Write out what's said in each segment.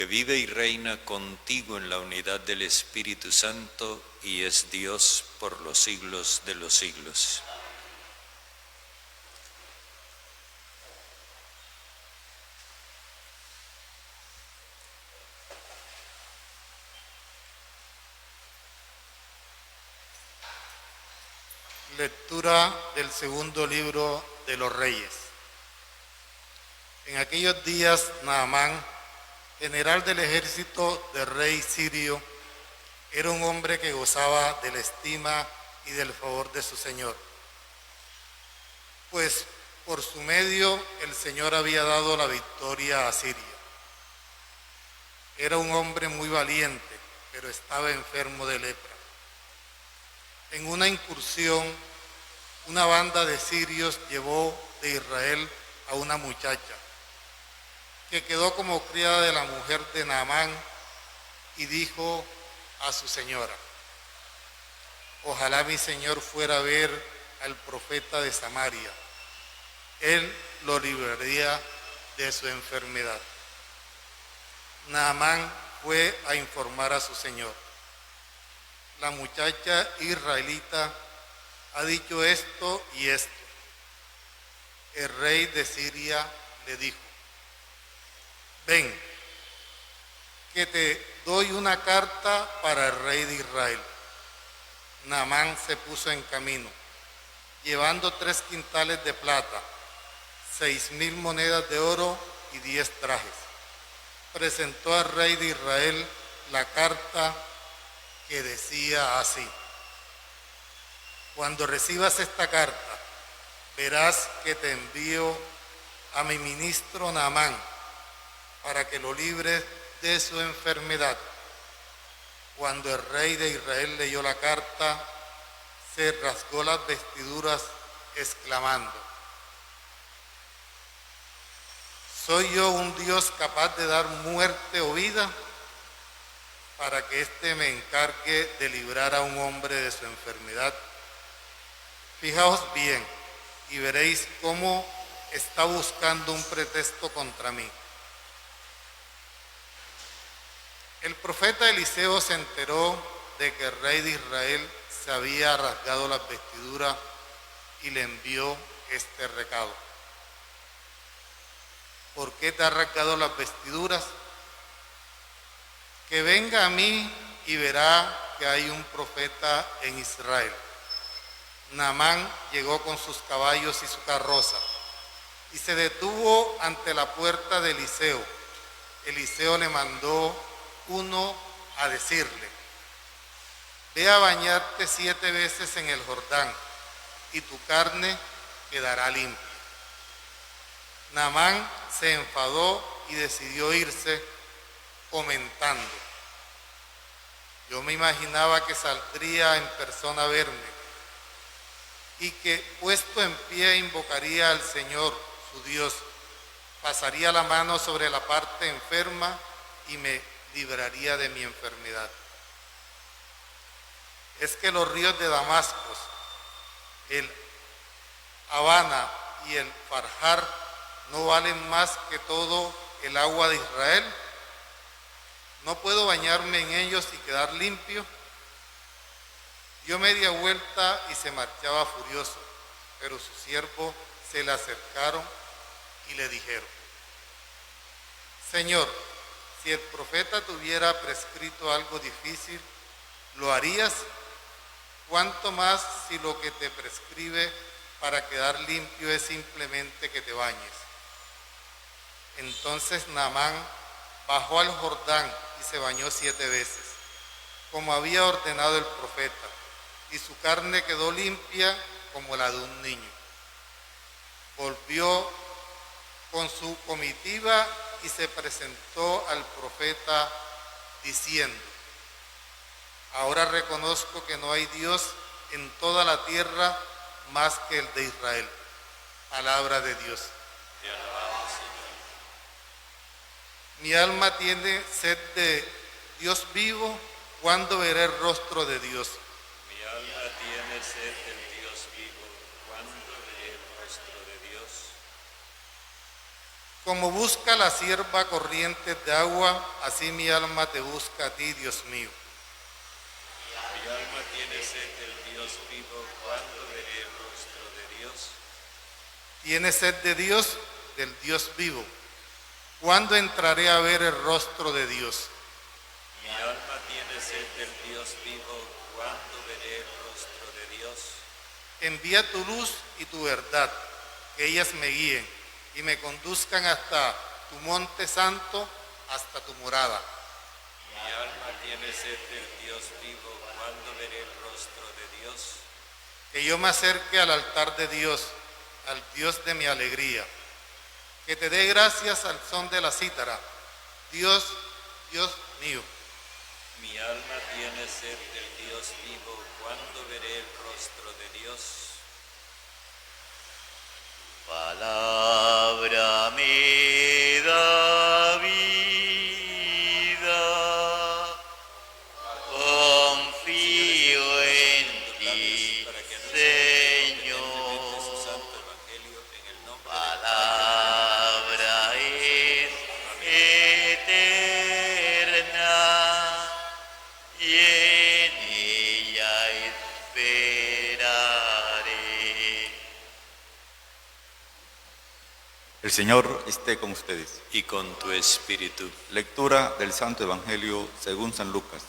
que vive y reina contigo en la unidad del Espíritu Santo y es Dios por los siglos de los siglos. Lectura del segundo libro de los Reyes. En aquellos días, Naamán, general del ejército del rey sirio, era un hombre que gozaba de la estima y del favor de su señor, pues por su medio el Señor había dado la victoria a Siria. Era un hombre muy valiente, pero estaba enfermo de lepra. En una incursión, una banda de sirios llevó de Israel a una muchacha, que quedó como criada de la mujer de Naamán, y dijo a su señora: ojalá mi señor fuera a ver al profeta de Samaria, él lo libraría de su enfermedad. Naamán fue a informar a su señor: la muchacha israelita ha dicho esto y esto. El rey de Siria le dijo: ven, que te doy una carta para el rey de Israel. Naamán se puso en camino, llevando 3 quintales de plata, 6,000 monedas de oro y 10 trajes. Presentó al rey de Israel la carta que decía así: cuando recibas esta carta, verás que te envío a mi ministro Naamán para que lo libres de su enfermedad. Cuando el rey de Israel leyó la carta, se rasgó las vestiduras exclamando: ¿soy yo un Dios capaz de dar muerte o vida para que éste me encargue de librar a un hombre de su enfermedad? Fijaos bien y veréis cómo está buscando un pretexto contra mí. El profeta Eliseo se enteró de que el rey de Israel se había rasgado las vestiduras y le envió este recado: ¿por qué te has rasgado las vestiduras? Que venga a mí y verá que hay un profeta en Israel. Naamán llegó con sus caballos y su carroza y se detuvo ante la puerta de Eliseo. Eliseo le mandó uno a decirle: ve a bañarte 7 veces en el Jordán y tu carne quedará limpia. Naamán se enfadó y decidió irse, comentando: yo me imaginaba que saldría en persona a verme y que, puesto en pie, invocaría al Señor, su Dios, pasaría la mano sobre la parte enferma y me libraría de mi enfermedad. Es que los ríos de Damasco, el Habana y el Farjar no valen más que todo el agua de Israel. ¿No puedo bañarme en ellos y quedar limpio? Dio media vuelta y se marchaba furioso, pero sus siervos se le acercaron y le dijeron: Señor, si el profeta te hubiera prescrito algo difícil, ¿lo harías? ¿Cuánto más si lo que te prescribe para quedar limpio es simplemente que te bañes? Entonces Naamán bajó al Jordán y se bañó 7 veces, como había ordenado el profeta, y su carne quedó limpia como la de un niño. Volvió con su comitiva y se presentó al profeta diciendo: ahora reconozco que no hay Dios en toda la tierra más que el de Israel. Palabra de Dios. Te alabamos, Señor. Mi alma tiene sed de Dios vivo. ¿Cuándo veré el rostro de Dios? Mi alma tiene sed del Dios vivo. ¿Cuándo veré el rostro de Dios? Como busca la sierva corrientes de agua, así mi alma te busca a ti, Dios mío. Mi alma tiene sed del Dios vivo, ¿cuándo veré el rostro de Dios? Tiene sed de Dios, del Dios vivo. ¿Cuándo entraré a ver el rostro de Dios? Mi alma tiene sed del Dios vivo, ¿cuándo veré el rostro de Dios? Envía tu luz y tu verdad, que ellas me guíen y me conduzcan hasta tu monte santo, hasta tu morada. Mi alma tiene sed del Dios vivo, ¿cuándo veré el rostro de Dios? Que yo me acerque al altar de Dios, al Dios de mi alegría. Que te dé gracias al son de la cítara. Dios, Dios mío. Mi alma tiene sed del Dios vivo, ¿cuándo veré el rostro de Dios? Palabra me da vida, confío en ti, Señor. Palabra es eterna y en ella esperaré. El Señor esté con ustedes. Y con tu espíritu. Lectura del Santo Evangelio según San Lucas.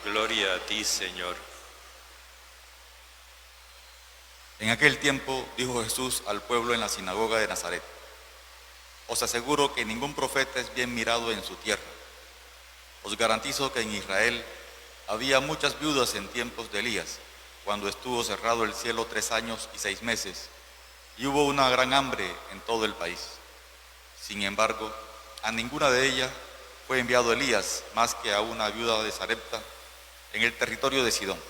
Gloria a ti, Señor. En aquel tiempo dijo Jesús al pueblo en la sinagoga de Nazaret: Os aseguro que ningún profeta es bien mirado en su tierra. Os garantizo que en Israel había muchas viudas en tiempos de Elías, cuando estuvo cerrado el cielo 3 años y 6 meses, y hubo una gran hambre en todo el país. Sin embargo, a ninguna de ellas fue enviado Elías, más que a una viuda de Sarepta, en el territorio de Sidón.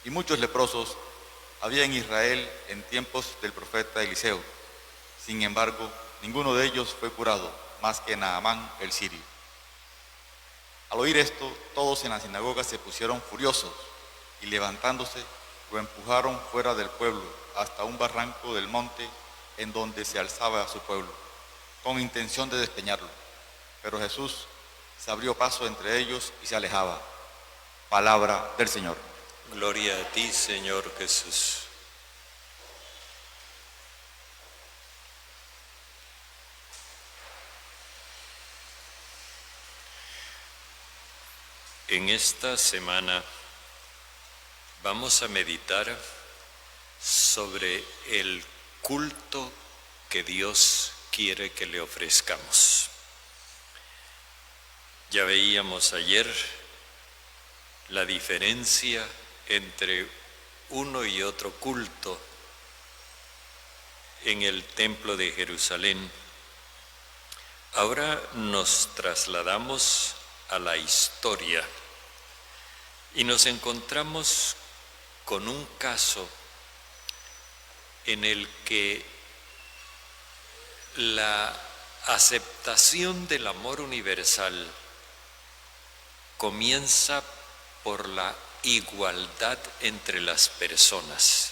Y muchos leprosos había en Israel en tiempos del profeta Eliseo. Sin embargo, ninguno de ellos fue curado, más que Naamán el sirio. Al oír esto, todos en la sinagoga se pusieron furiosos y levantándose, lo empujaron fuera del pueblo hasta un barranco del monte en donde se alzaba su pueblo, con intención de despeñarlo. Pero Jesús se abrió paso entre ellos y se alejaba. Palabra del Señor. Gloria a ti, Señor Jesús. En esta semana vamos a meditar sobre el culto que Dios quiere que le ofrezcamos. Ya veíamos ayer la diferencia entre uno y otro culto en el templo de Jerusalén. Ahora nos trasladamos a la historia y nos encontramos con un caso en el que la aceptación del amor universal comienza por la igualdad entre las personas.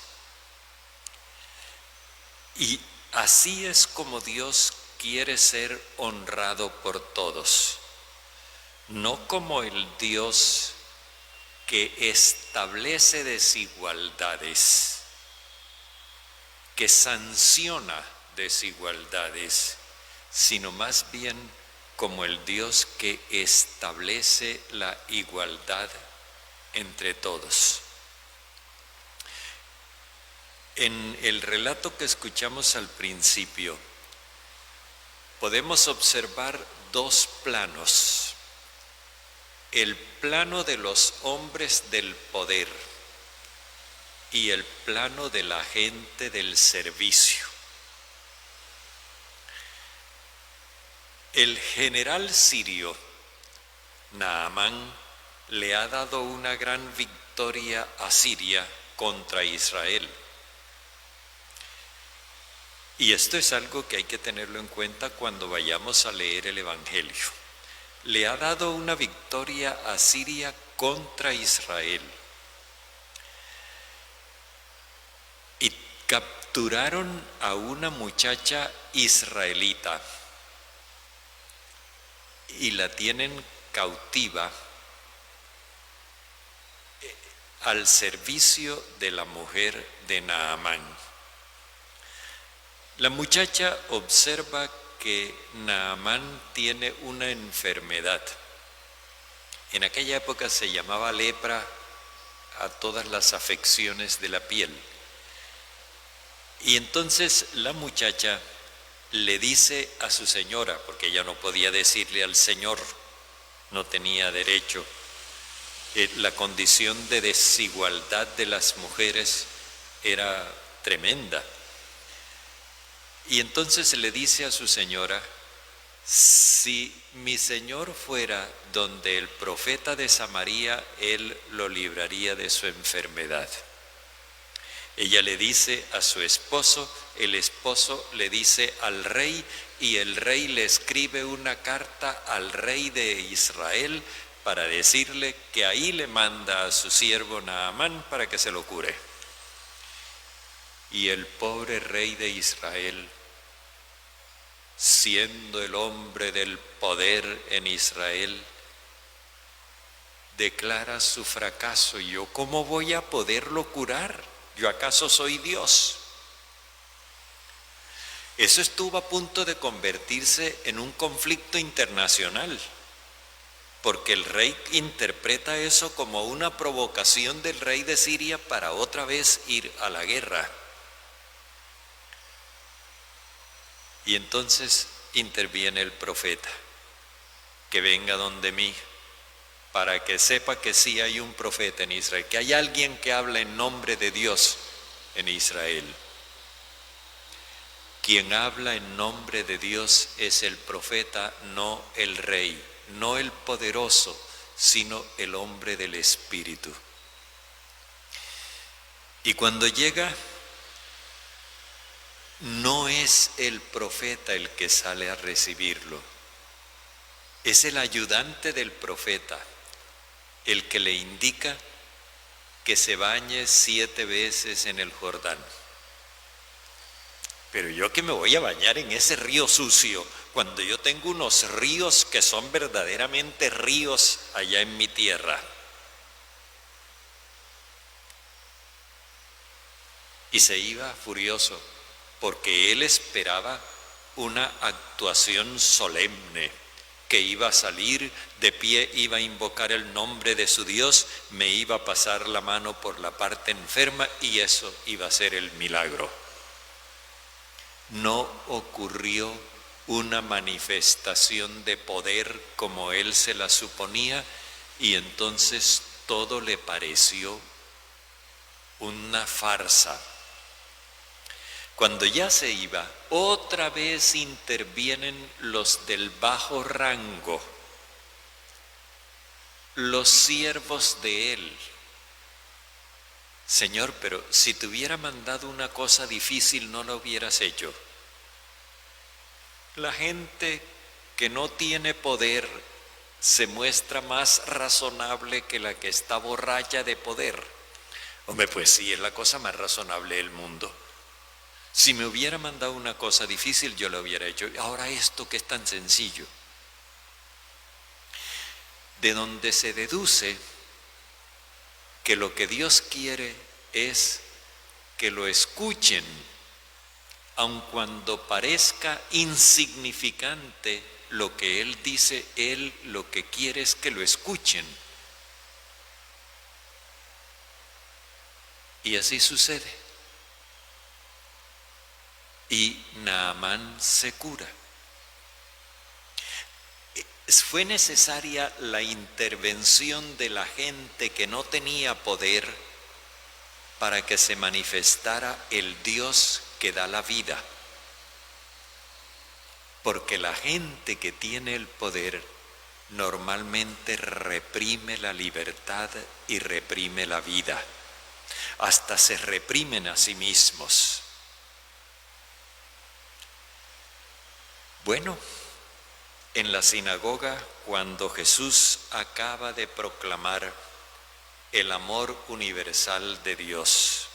Y así es como Dios quiere ser honrado por todos, no como el Dios que establece desigualdades, que sanciona desigualdades, sino más bien como el Dios que establece la igualdad entre todos. En el relato que escuchamos al principio, podemos observar dos planos: el plano de los hombres del poder y el plano de la gente del servicio. El general sirio, Naamán, le ha dado una gran victoria a Siria contra Israel. Y esto es algo que hay que tenerlo en cuenta cuando vayamos a leer el Evangelio. Le ha dado una victoria a Siria contra Israel. Y capturaron a una muchacha israelita y la tienen cautiva al servicio de la mujer de Naamán. La muchacha observa que Naamán tiene una enfermedad. En aquella época se llamaba lepra a todas las afecciones de la piel. Y entonces la muchacha le dice a su señora, porque ella no podía decirle al Señor, no tenía derecho. La condición de desigualdad de las mujeres era tremenda. Y entonces le dice a su señora: si mi señor fuera donde el profeta de Samaria, él lo libraría de su enfermedad. Ella le dice a su esposo, el esposo le dice al rey, y el rey le escribe una carta al rey de Israel para decirle que ahí le manda a su siervo Naamán para que se lo cure. Y el pobre rey de Israel, siendo el hombre del poder en Israel, declara su fracaso. ¿Yo cómo voy a poderlo curar? ¿Yo acaso soy Dios? Eso estuvo a punto de convertirse en un conflicto internacional, porque el rey interpreta eso como una provocación del rey de Siria para otra vez ir a la guerra. Y entonces interviene el profeta: que venga donde mí, para que sepa que sí hay un profeta en Israel, que hay alguien que habla en nombre de Dios en Israel. Quien habla en nombre de Dios es el profeta, no el rey, no el poderoso, sino el hombre del Espíritu. Y cuando llega, no es el profeta el que sale a recibirlo, es el ayudante del profeta el que le indica que se bañe 7 veces en el Jordán. Pero yo que me voy a bañar en ese río sucio, cuando yo tengo unos ríos que son verdaderamente ríos allá en mi tierra. Y se iba furioso, porque él esperaba una actuación solemne, que iba a salir de pie, iba a invocar el nombre de su Dios, me iba a pasar la mano por la parte enferma y eso iba a ser el milagro. No ocurrió una manifestación de poder como él se la suponía, y entonces todo le pareció una farsa. Cuando ya se iba, otra vez intervienen los del bajo rango, los siervos de él. Señor, pero si te hubiera mandado una cosa difícil, no lo hubieras hecho. La gente que no tiene poder se muestra más razonable que la que está borracha de poder. Hombre, pues sí, es la cosa más razonable del mundo. Si me hubiera mandado una cosa difícil, yo lo hubiera hecho. Ahora esto que es tan sencillo. De donde se deduce que lo que Dios quiere es que lo escuchen, aun cuando parezca insignificante lo que Él dice, Él lo que quiere es que lo escuchen. Y así sucede. Y Naamán se cura. Fue necesaria la intervención de la gente que no tenía poder para que se manifestara el Dios que da la vida. Porque la gente que tiene el poder normalmente reprime la libertad y reprime la vida. Hasta se reprimen a sí mismos. Bueno, en la sinagoga, cuando Jesús acaba de proclamar el amor universal de Dios,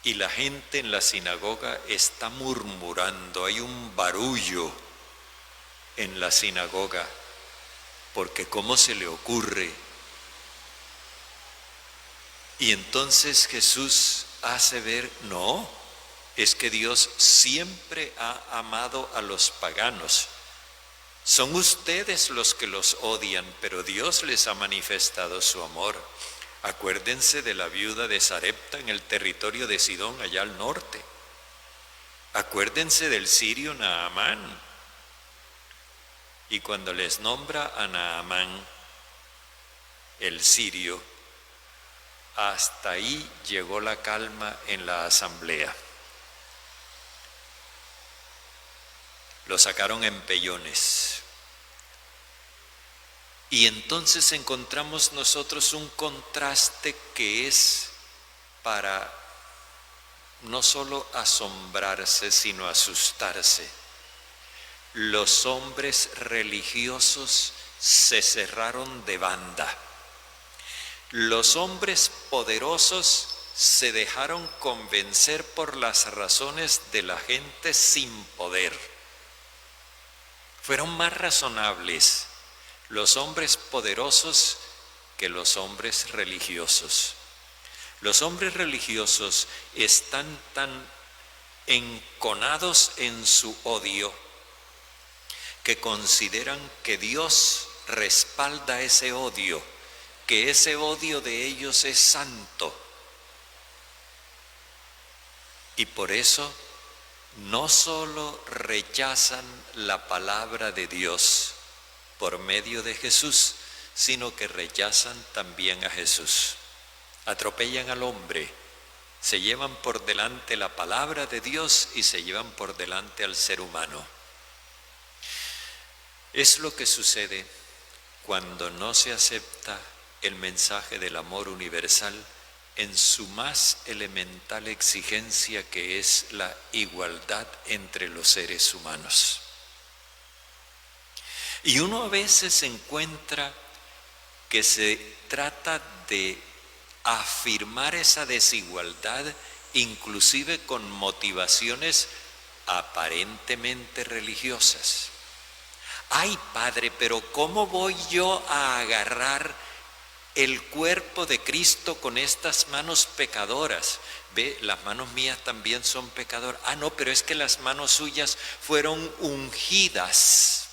y la gente en la sinagoga está murmurando, hay un barullo, en la sinagoga, porque ¿cómo se le ocurre? Y entonces Jesús hace ver, no, es que Dios siempre ha amado a los paganos. Son ustedes los que los odian, pero Dios les ha manifestado su amor. Acuérdense de la viuda de Sarepta en el territorio de Sidón, allá al norte. Acuérdense del sirio Naamán. Y cuando les nombra a Naamán, el sirio, hasta ahí llegó la calma en la asamblea. Lo sacaron en pellones. Y entonces encontramos nosotros un contraste que es para no solo asombrarse, sino asustarse. Los hombres religiosos se cerraron de banda. Los hombres poderosos se dejaron convencer por las razones de la gente sin poder. Fueron más razonables los hombres poderosos que los hombres religiosos. Los hombres religiosos están tan enconados en su odio que consideran que Dios respalda ese odio, que ese odio de ellos es santo. Y por eso no solo rechazan la palabra de Dios por medio de Jesús, sino que rechazan también a Jesús. Atropellan al hombre, se llevan por delante la palabra de Dios y se llevan por delante al ser humano. Es lo que sucede cuando no se acepta el mensaje del amor universal en su más elemental exigencia, que es la igualdad entre los seres humanos. Y uno a veces encuentra que se trata de afirmar esa desigualdad, inclusive con motivaciones aparentemente religiosas. Ay, Padre, pero ¿cómo voy yo a agarrar el cuerpo de Cristo con estas manos pecadoras? Ve, las manos mías también son pecadoras. Ah, no, pero es que las manos suyas fueron ungidas.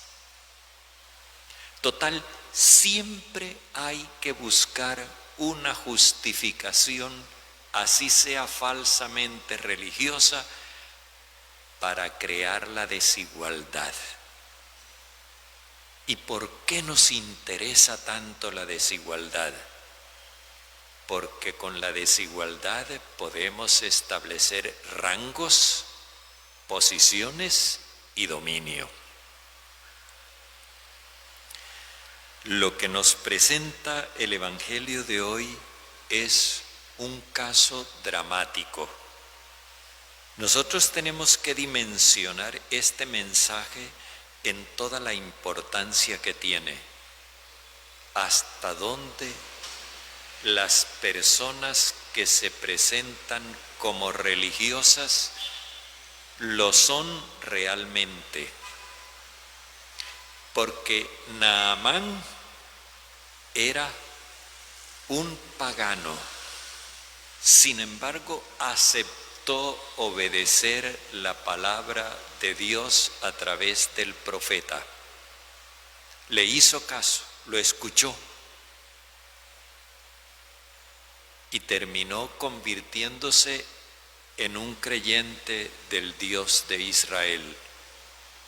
Total, siempre hay que buscar una justificación, así sea falsamente religiosa, para crear la desigualdad. ¿Y por qué nos interesa tanto la desigualdad? Porque con la desigualdad podemos establecer rangos, posiciones y dominio. Lo que nos presenta el Evangelio de hoy es un caso dramático. Nosotros tenemos que dimensionar este mensaje en toda la importancia que tiene. Hasta dónde las personas que se presentan como religiosas lo son realmente. Porque Naamán era un pagano, sin embargo aceptó obedecer la palabra de Dios a través del profeta. Le hizo caso, lo escuchó y terminó convirtiéndose en un creyente del Dios de Israel.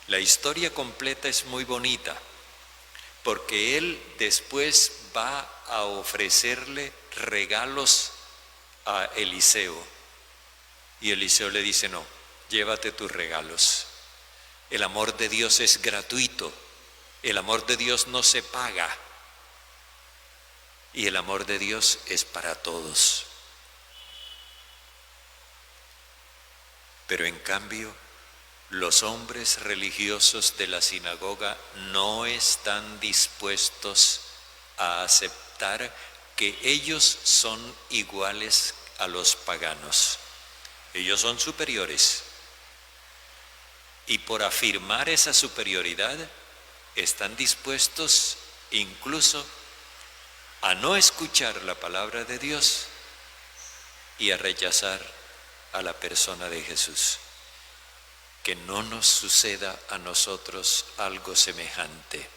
La historia completa es muy bonita, porque él después va a ofrecerle regalos a Eliseo. Y Eliseo le dice, no, llévate tus regalos. El amor de Dios es gratuito, el amor de Dios no se paga, y el amor de Dios es para todos. Pero en cambio, los hombres religiosos de la sinagoga no están dispuestos a aceptar que ellos son iguales a los paganos. Ellos son superiores. Y por afirmar esa superioridad, están dispuestos incluso a no escuchar la palabra de Dios y a rechazar a la persona de Jesús. Que no nos suceda a nosotros algo semejante.